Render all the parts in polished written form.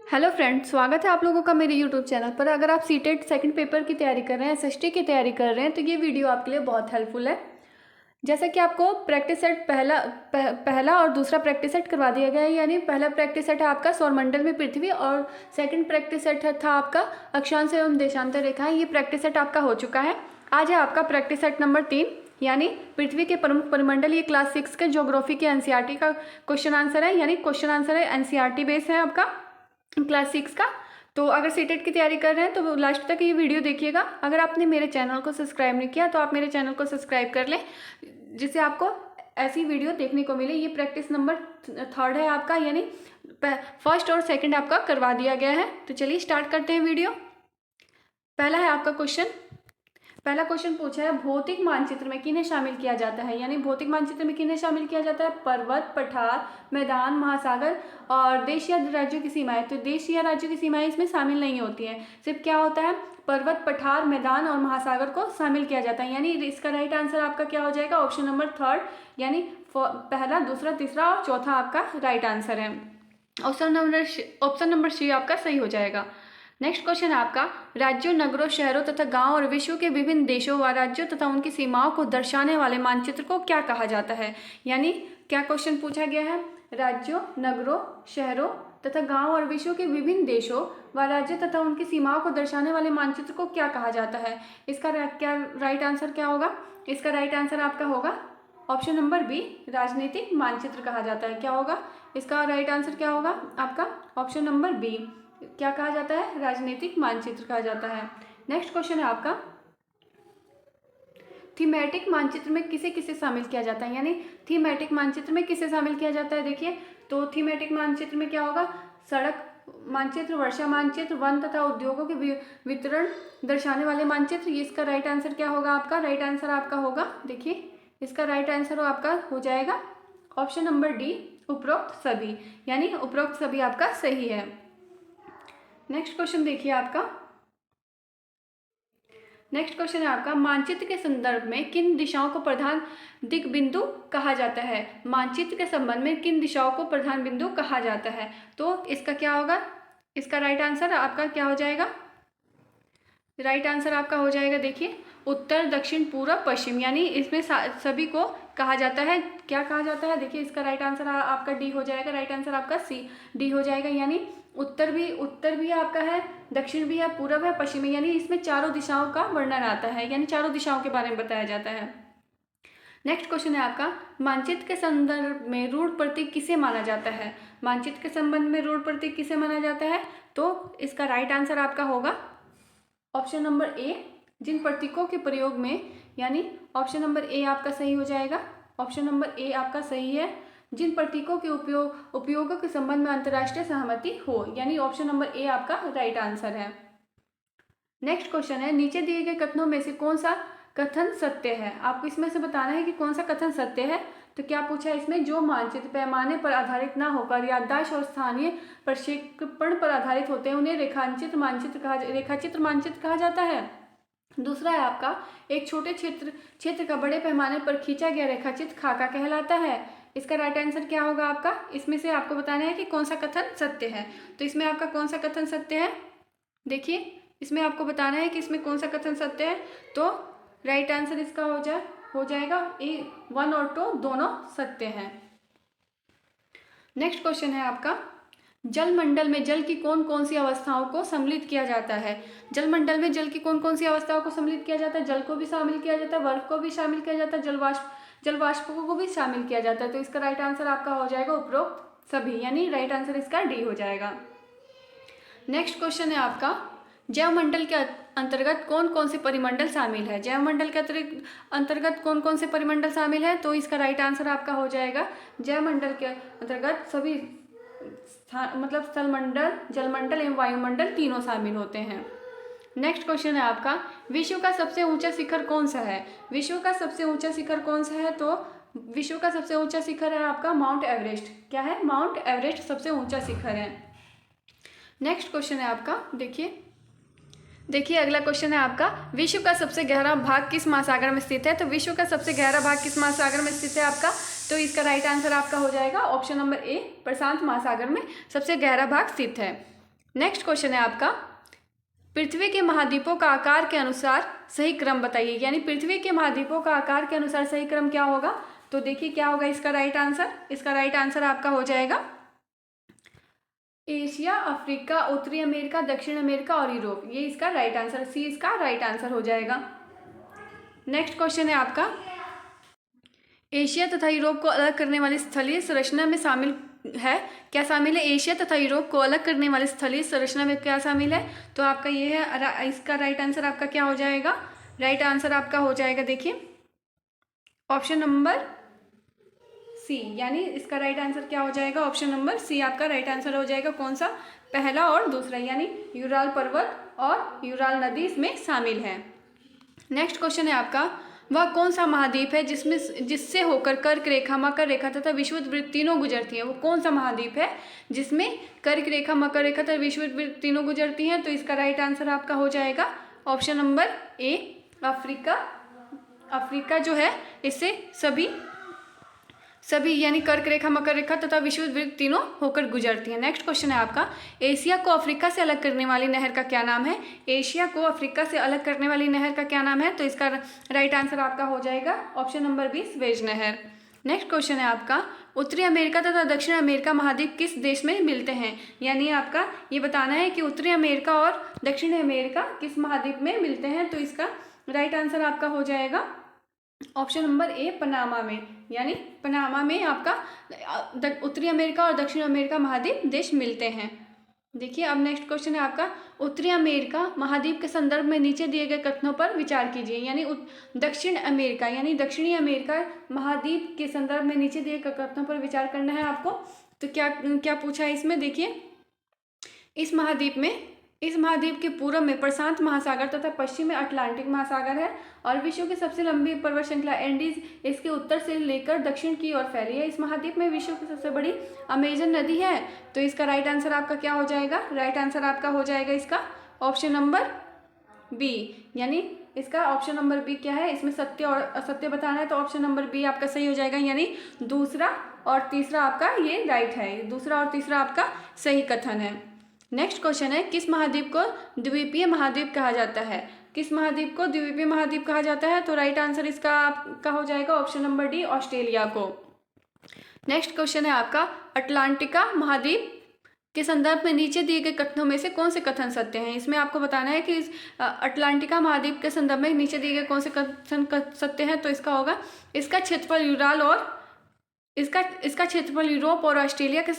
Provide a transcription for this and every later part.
Hello friends, स्वागत है आप लोगों का मेरे यूट्यूब चैनल पर। अगर आप सीटेट सेकंड पेपर की तैयारी कर रहे हैं, एसएसटी की तैयारी कर रहे हैं, तो ये वीडियो आपके लिए बहुत हेल्पफुल है। जैसा कि आपको प्रैक्टिस सेट पहला और दूसरा प्रैक्टिस सेट करवा दिया गया है। यानी पहला प्रैक्टिस सेट है आपका सौरमंडल में पृथ्वी और सेकंड प्रैक्टिस सेट था आपका अक्षांश एवं देशांतर रेखाएं। ये प्रैक्टिस सेट आपका हो चुका है। आज है आपका प्रैक्टिस सेट नंबर 3 यानी पृथ्वी के प्रमुख परिमंडल। ये क्लास 6 के ज्योग्राफी के एनसीईआरटी का क्वेश्चन आंसर है। यानी क्वेश्चन आंसर है एनसीईआरटी बेस है आपका क्लास 6 का। तो अगर सीटेट की तैयारी कर रहे हैं तो लास्ट तक ये वीडियो देखिएगा। अगर आपने मेरे चैनल को सब्सक्राइब नहीं किया तो आप मेरे चैनल को सब्सक्राइब कर लें, जिससे आपको ऐसी वीडियो देखने को मिले। ये प्रैक्टिस नंबर 3 है आपका, यानी फर्स्ट और सेकंड आपका करवा दिया गया है। तो चलिए स्टार्ट करते हैं वीडियो। पहला है आपका क्वेश्चन। पहला क्वेश्चन पूछा है भौतिक मानचित्र में किन्हें शामिल किया जाता है। यानी भौतिक मानचित्र में किन्हें शामिल किया जाता है? पर्वत, पठार, मैदान, महासागर और देश या राज्यों की सीमाएं। तो देश या राज्यों की सीमाएं इसमें शामिल नहीं होती हैं। सिर्फ क्या होता है, पर्वत, पठार, मैदान और महासागर को शामिल किया जाता है। यानी इसका राइट आंसर आपका क्या हो जाएगा? ऑप्शन नंबर 3, यानी पहला, दूसरा, तीसरा और चौथा आपका राइट आंसर है। ऑप्शन नंबर सी आपका सही हो जाएगा। नेक्स्ट क्वेश्चन है आपका राज्यों, नगरों, शहरों तथा गांव और विश्व के विभिन्न देशों व राज्यों तथा उनकी सीमाओं को दर्शाने वाले मानचित्र को क्या कहा जाता है। यानी क्या क्वेश्चन पूछा गया है? राज्यों, नगरों, शहरों तथा गांव और विश्व के विभिन्न देशों व राज्यों तथा उनकी सीमाओं को दर्शाने वाले मानचित्र को क्या कहा जाता है। इसका क्या राइट आंसर क्या होगा? इसका राइट आंसर आपका होगा ऑप्शन नंबर बी, राजनीतिक मानचित्र कहा जाता है। क्या होगा इसका राइट आंसर? क्या होगा आपका? ऑप्शन नंबर बी, क्या कहा जाता है? राजनीतिक मानचित्र कहा जाता है। नेक्स्ट क्वेश्चन है आपका थीमेटिक मानचित्र में किसे किसे शामिल किया जाता है। यानी थीमेटिक मानचित्र में किसे शामिल किया जाता है? देखिए, तो थीमेटिक मानचित्र में क्या होगा? सड़क मानचित्र, वर्षा मानचित्र, वन तथा उद्योगों के वितरण दर्शाने वाले मानचित्र। ये इसका राइट आंसर क्या होगा आपका? राइट आंसर आपका होगा, देखिए इसका राइट आंसर आपका हो जाएगा ऑप्शन नंबर डी, उपरोक्त सभी। यानी उपरोक्त सभी आपका सही है। नेक्स्ट क्वेश्चन देखिए आपका। नेक्स्ट क्वेश्चन है आपका मानचित्र के संदर्भ में किन दिशाओं को प्रधान दिक् बिंदु कहा जाता है। मानचित्र के संबंध में किन दिशाओं को प्रधान बिंदु कहा जाता है? तो इसका क्या होगा? इसका राइट आंसर आपका क्या हो जाएगा? राइट आंसर आपका हो जाएगा, देखिए उत्तर, दक्षिण, पूर्व, पश्चिम। यानी इसमें सभी को कहा जाता है। क्या कहा जाता है? देखिए इसका राइट आंसर आपका डी हो जाएगा। राइट आंसर आपका सी, डी हो जाएगा। यानी उत्तर भी आपका है, दक्षिण भी है, पूर्व है, पश्चिम है। यानी इसमें चारों दिशाओं का वर्णन आता है, यानी चारों दिशाओं के बारे में बताया जाता है। नेक्स्ट क्वेश्चन है आपका मानचित्र के संदर्भ में रूढ़ प्रतीक किसे माना जाता है। मानचित्र के संबंध में रूढ़ प्रतीक किसे माना जाता है? तो इसका राइट आंसर आपका होगा ऑप्शन नंबर ए, जिन प्रतीकों के प्रयोग में, यानी ऑप्शन नंबर ए आपका सही हो जाएगा। ऑप्शन नंबर ए आपका सही है, जिन प्रतीकों के उपयोगों के संबंध में अंतर्राष्ट्रीय सहमति हो। यानी ऑप्शन नंबर ए आपका राइट आंसर है। नेक्स्ट क्वेश्चन है नीचे दिए गए कथनों में से कौन सा कथन सत्य है। आपको इसमें से बताना है कि कौन सा कथन सत्य है। तो क्या पूछा है इसमें? जो मानचित्र पैमाने पर आधारित ना होकर याददाश्त और स्थानीय प्रक्षेपण पर आधारित होते हैं उन्हें रेखाचित्र मानचित्र कहा जाता है। दूसरा है आपका एक छोटे क्षेत्र का बड़े पैमाने पर खींचा गया रेखाचित्र खाका कहलाता है। इसका राइट आंसर क्या होगा आपका? इसमें से आपको बताना है कि कौन सा कथन सत्य है। तो इसमें आपका कौन सा कथन सत्य है? देखिए इसमें आपको बताना है कि इसमें कौन सा कथन सत्य है। तो राइट आंसर इसका हो जाएगा ए, 1 और 2 दोनों सत्य हैं। नेक्स्ट क्वेश्चन है आपका जलमंडल में जल की कौन कौन सी अवस्थाओं को सम्मिलित किया जाता है। जलमंडल में जल की कौन कौन सी अवस्थाओं को सम्मिलित किया जाता है? जल को भी शामिल किया जाता है, बर्फ को भी शामिल किया जाता है, जलवाष्प को भी शामिल किया जाता है। तो इसका राइट आंसर आपका हो जाएगा उपरोक्त सभी। यानी राइट आंसर इसका डी हो जाएगा। नेक्स्ट क्वेश्चन है आपका जैवमंडल के अंतर्गत कौन कौन से परिमंडल शामिल है। जैवमंडल के अंतर्गत कौन कौन से परिमंडल शामिल है? तो इसका राइट आंसर आपका हो जाएगा जैवमंडल के अंतर्गत सभी मतलब स्थलमंडल, जलमंडल एवं वायुमंडल तीनों शामिल होते हैं। नेक्स्ट क्वेश्चन है आपका विश्व का सबसे ऊंचा शिखर कौन सा है। विश्व का सबसे ऊंचा शिखर कौन सा है? तो विश्व का सबसे ऊंचा शिखर है आपका माउंट एवरेस्ट। क्या है? माउंट एवरेस्ट सबसे ऊंचा शिखर है। नेक्स्ट क्वेश्चन है आपका, देखिए अगला क्वेश्चन है आपका विश्व का सबसे गहरा भाग किस महासागर में स्थित है। तो विश्व का सबसे गहरा भाग किस महासागर में स्थित है आपका? तो इसका राइट आंसर आपका हो जाएगा ऑप्शन नंबर ए, प्रशांत महासागर में सबसे गहरा भाग स्थित है। नेक्स्ट क्वेश्चन है आपका, पृथ्वी के महाद्वीपों का आकार के अनुसार सही क्रम बताइए। यानी पृथ्वी के महाद्वीपों का आकार के अनुसार सही क्रम क्या होगा? तो देखिए क्या होगा इसका राइट आंसर। इसका राइट आंसर आपका हो जाएगा एशिया, अफ्रीका, उत्तरी अमेरिका, दक्षिण अमेरिका और यूरोप। ये इसका राइट आंसर, सी इसका राइट आंसर हो जाएगा। नेक्स्ट क्वेश्चन है आपका, एशिया तथा यूरोप को अलग करने वाली स्थलीय संरचना में शामिल है, क्या शामिल है? एशिया तथा यूरोप को अलग करने वाली स्थलीय संरचना में क्या शामिल है? तो आपका ये है, इसका राइट आंसर आपका क्या हो जाएगा? राइट आंसर आपका हो जाएगा, देखिए ऑप्शन नंबर सी। यानी इसका राइट आंसर क्या हो जाएगा? ऑप्शन नंबर सी आपका राइट आंसर हो जाएगा। कौन सा? पहला और दूसरा, यानी यूराल पर्वत और यूराल नदी इसमें शामिल है। नेक्स्ट क्वेश्चन है आपका, वह कौन सा महाद्वीप है जिससे होकर कर्क रेखा, मकर रेखा तथा विषुवत वृत्त तीनों गुजरती हैं? वो कौन सा महाद्वीप है जिसमें कर्क रेखा, मकर रेखा तथा विषुवत वृत्त तीनों गुजरती हैं? तो इसका राइट आंसर आपका हो जाएगा option number A, Africa. Africa जो है इससे सभी यानी कर्क रेखा, मकर रेखा तथा विषुवत वृत्त तीनों होकर गुजरती है। नेक्स्ट क्वेश्चन है आपका, एशिया को अफ्रीका से अलग करने वाली नहर का क्या नाम है? एशिया को अफ्रीका से अलग करने वाली नहर का क्या नाम है? तो इसका राइट आंसर आपका हो जाएगा ऑप्शन नंबर बी, स्वेज नहर। नेक्स्ट क्वेश्चन है आपका, उत्तरी अमेरिका तथा दक्षिण अमेरिका महाद्वीप किस देश में मिलते हैं? यानी आपका ये बताना है कि उत्तरी अमेरिका और दक्षिण अमेरिका किस महाद्वीप में मिलते हैं। तो इसका राइट आंसर आपका हो जाएगा ऑप्शन नंबर ए, पनामा में। यानी पनामा में आपका उत्तरी अमेरिका और दक्षिण अमेरिका महाद्वीप देश मिलते हैं। देखिए अब नेक्स्ट क्वेश्चन है आपका, उत्तरी अमेरिका महाद्वीप के संदर्भ में नीचे दिए गए कथनों पर विचार कीजिए। यानी दक्षिण अमेरिका यानी दक्षिणी अमेरिका महाद्वीप के संदर्भ में नीचे दिए गए कथनों पर विचार करना है आपको। तो क्या क्या पूछा है इसमें? देखिए इस महाद्वीप के पूर्व में प्रशांत महासागर तथा पश्चिम में अटलांटिक महासागर है और विश्व की सबसे लंबी पर्वत श्रृंखला एंडीज इसके उत्तर से लेकर दक्षिण की ओर फैली है। इस महाद्वीप में विश्व की सबसे बड़ी अमेजन नदी है। तो इसका राइट आंसर आपका क्या हो जाएगा? राइट आंसर आपका हो जाएगा इसका ऑप्शन नंबर बी। यानी इसका ऑप्शन नंबर बी क्या है? इसमें सत्य और असत्य बताना है, तो ऑप्शन नंबर बी आपका सही हो जाएगा। यानी दूसरा और तीसरा आपका ये राइट है, दूसरा और तीसरा आपका सही कथन है। नेक्स्ट क्वेश्चन है, किस महाद्वीप को द्वीपीय महाद्वीप कहा जाता है? किस महाद्वीप को द्वीपीय महाद्वीप कहा जाता है? तो राइट आंसर इसका आपका हो जाएगा ऑप्शन नंबर डी, ऑस्ट्रेलिया को। नेक्स्ट क्वेश्चन है आपका, अटलांटिका महाद्वीप के संदर्भ में नीचे दिए गए कथनों में से कौन से कथन सत्य हैं? इसमें आपको बताना है कि इस अटलांटिका महाद्वीप के संदर्भ में नीचे दिए गए कौन से कथन सत्य हैं। तो इसका होगा, इसका क्षेत्रफल यूरोप और ऑस्ट्रेलिया के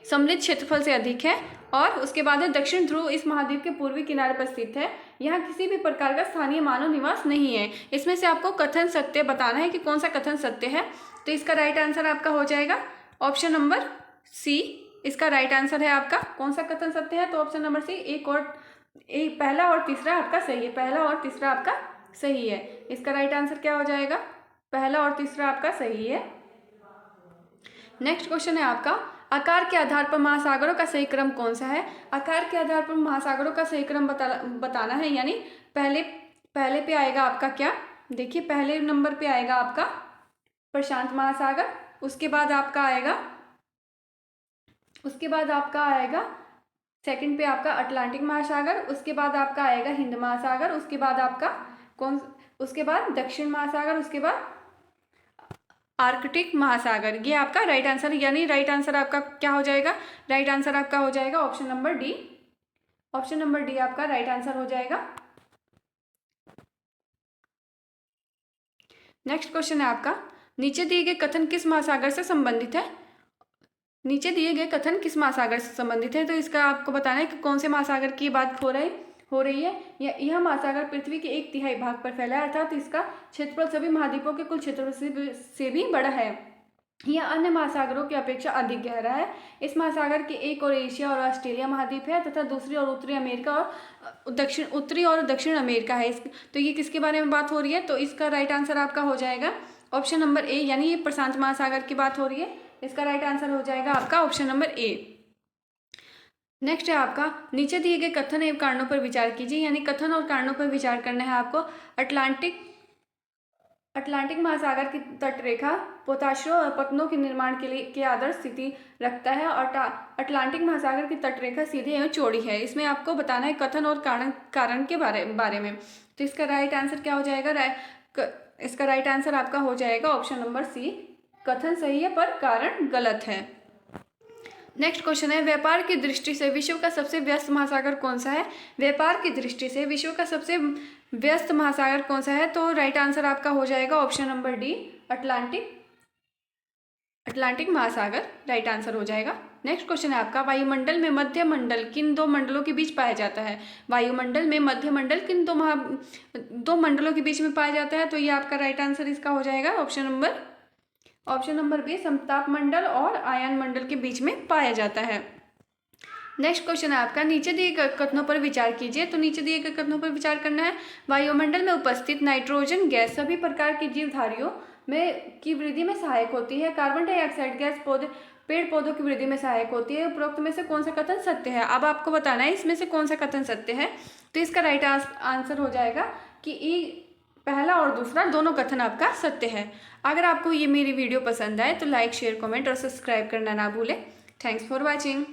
सम्मिलित क्षेत्रफल से अधिक है। और उसके बाद है, दक्षिण ध्रुव इस महाद्वीप के पूर्वी किनारे पर स्थित है। यहाँ किसी भी प्रकार का स्थानीय मानव निवास नहीं है। इसमें से आपको कथन सत्य बताना है कि कौन सा कथन सत्य है। तो इसका राइट आंसर आपका हो जाएगा ऑप्शन नंबर सी। इसका राइट आंसर है आपका, कौन सा कथन सत्य है? तो ऑप्शन नंबर सी, पहला और तीसरा आपका सही है। पहला और तीसरा आपका सही है। इसका राइट आंसर क्या हो जाएगा? पहला और तीसरा आपका सही है। नेक्स्ट क्वेश्चन है आपका, आकार के आधार पर महासागरों का सही क्रम कौन सा है? आकार के आधार पर महासागरों का सही क्रम बताना है। यानी पहले पे आएगा आपका क्या? देखिए पहले नंबर पे आएगा आपका प्रशांत महासागर, उसके बाद आपका आएगा सेकंड पे आपका अटलांटिक महासागर, उसके बाद आपका आएगा हिंद महासागर, उसके बाद दक्षिण महासागर, उसके बाद आर्कटिक महासागर। ये आपका राइट आंसर, यानी राइट आंसर आपका क्या हो जाएगा? राइट आंसर आपका हो जाएगा option number D. Option number D आपका राइट आंसर हो जाएगा। नेक्स्ट क्वेश्चन है आपका, नीचे दिए गए कथन किस महासागर से संबंधित है? नीचे दिए गए कथन किस महासागर से संबंधित है? तो इसका आपको बताना है कि कौन से महासागर की बात हो रही है। यह महासागर पृथ्वी के 1/3 भाग पर फैला है, अर्थात इसका क्षेत्रफल सभी महाद्वीपों के कुल क्षेत्रफल से भी बड़ा है। यह अन्य महासागरों की अपेक्षा अधिक गहरा है। इस महासागर के एक और एशिया और ऑस्ट्रेलिया महाद्वीप है तथा दूसरी और उत्तरी अमेरिका और उत्तरी और दक्षिण अमेरिका है। तो ये किसके बारे में बात हो रही है? तो इसका राइट आंसर आपका हो जाएगा ऑप्शन नंबर ए, यानी ये प्रशांत महासागर की बात हो रही है। इसका राइट आंसर हो जाएगा आपका ऑप्शन नंबर ए। नेक्स्ट है आपका, नीचे दिए गए कथन एवं कारणों पर विचार कीजिए। यानी कथन और कारणों पर विचार करना है आपको। अटलांटिक महासागर की तटरेखा पोताश्रों और पतनों के निर्माण के आदर्श स्थिति रखता है और अटलांटिक महासागर की तटरेखा सीधी एवं चौड़ी है। इसमें आपको बताना है कथन और कारण के बारे में। तो इसका राइट आंसर क्या हो जाएगा? इसका राइट आंसर आपका हो जाएगा ऑप्शन नंबर सी, कथन सही है पर कारण गलत है। नेक्स्ट क्वेश्चन है, व्यापार की दृष्टि से विश्व का सबसे व्यस्त महासागर कौन सा है? व्यापार की दृष्टि से विश्व का सबसे व्यस्त महासागर कौन सा है? तो राइट आंसर आपका हो जाएगा ऑप्शन नंबर डी, अटलांटिक महासागर राइट आंसर हो जाएगा। नेक्स्ट क्वेश्चन है आपका, वायुमंडल में मध्य मंडल किन दो मंडलों के बीच पाया जाता है? वायुमंडल में मध्य मंडल किन दो मंडलों के बीच में पाया जाता है? तो ये आपका राइट आंसर इसका हो जाएगा ऑप्शन नंबर बी, समताप मंडल और आयन मंडल के बीच में पाया जाता है। नेक्स्ट क्वेश्चन है आपका, नीचे दिए गए कथनों पर विचार कीजिए। तो नीचे दिए गए कथनों पर विचार करना है, वायुमंडल में उपस्थित नाइट्रोजन गैस सभी प्रकार की जीवधारियों की वृद्धि में सहायक होती है। कार्बन डाइऑक्साइड गैस पेड़ पौधों की वृद्धि में सहायक होती है। उपरोक्त में से कौन सा कथन सत्य है? अब आपको बताना है इसमें से कौन सा कथन सत्य है। तो इसका राइट आंसर हो जाएगा कि पहला और दूसरा दोनों कथन आपका सत्य है। अगर आपको ये मेरी वीडियो पसंद आए तो लाइक, शेयर, कमेंट और सब्सक्राइब करना ना भूलें। Thanks for watching.